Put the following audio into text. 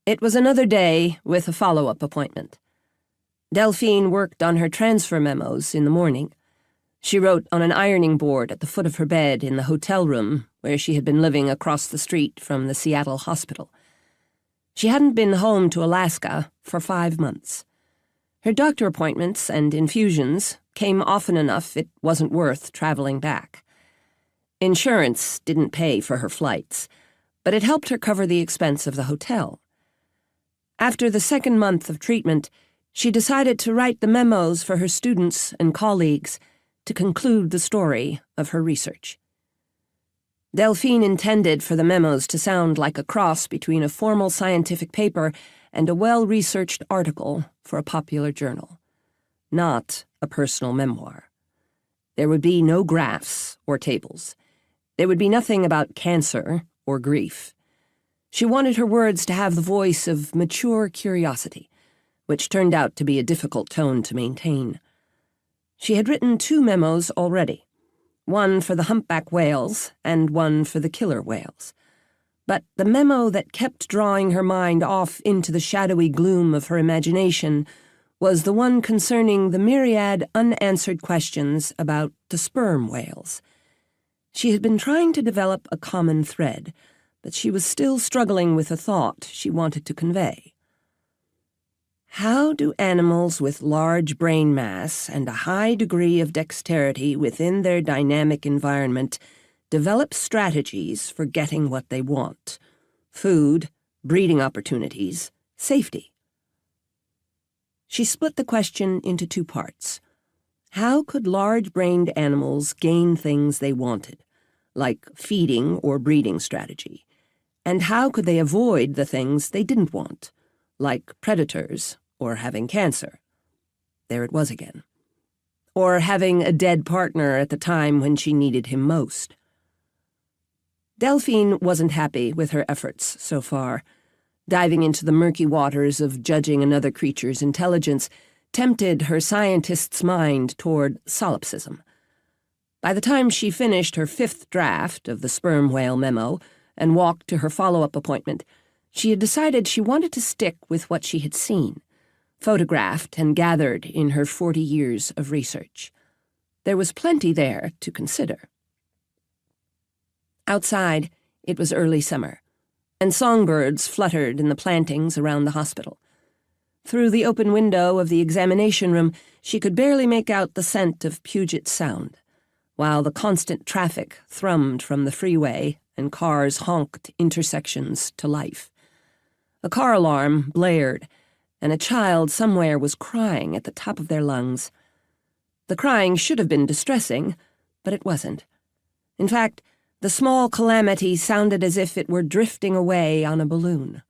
It was another day with a follow-up appointment. Delphine worked on her transfer memos in the morning. She wrote on an ironing board at the foot of her bed in the hotel room where she had been living across the street from the Seattle hospital. She hadn't been home to Alaska for 5 months. Her doctor appointments and infusions came often enough it wasn't worth traveling back. Insurance didn't pay for her flights, but it helped her cover the expense of the hotel. After the second month of treatment, she decided to write the memos for her students and colleagues to conclude the story of her research. Delphine intended for the memos to sound like a cross between a formal scientific paper and a well-researched article for a popular journal, not a personal memoir. There would be no graphs or tables. There would be nothing about cancer or grief. She wanted her words to have the voice of mature curiosity, which turned out to be a difficult tone to maintain. She had written 2 memos already, one for the humpback whales and one for the killer whales. But the memo that kept drawing her mind off into the shadowy gloom of her imagination was the one concerning the myriad unanswered questions about the sperm whales. She had been trying to develop a common thread, but she was still struggling with a thought she wanted to convey. How do animals with large brain mass and a high degree of dexterity within their dynamic environment develop strategies for getting what they want? Food, breeding opportunities, safety. She split the question into 2 parts. How could large-brained animals gain things they wanted, like feeding or breeding strategy? And how could they avoid the things they didn't want, like predators or having cancer? There it was again. Or having a dead partner at the time when she needed him most. Delphine wasn't happy with her efforts so far. Diving into the murky waters of judging another creature's intelligence tempted her scientist's mind toward solipsism. By the time she finished her 5th draft of the sperm whale memo and walked to her follow-up appointment, she had decided she wanted to stick with what she had seen, photographed and gathered in her 40 years of research. There was plenty there to consider. Outside, it was early summer, and songbirds fluttered in the plantings around the hospital. Through the open window of the examination room, she could barely make out the scent of Puget Sound, while the constant traffic thrummed from the freeway and cars honked intersections to life. A car alarm blared, and a child somewhere was crying at the top of their lungs. The crying should have been distressing, but it wasn't. In fact, the small calamity sounded as if it were drifting away on a balloon.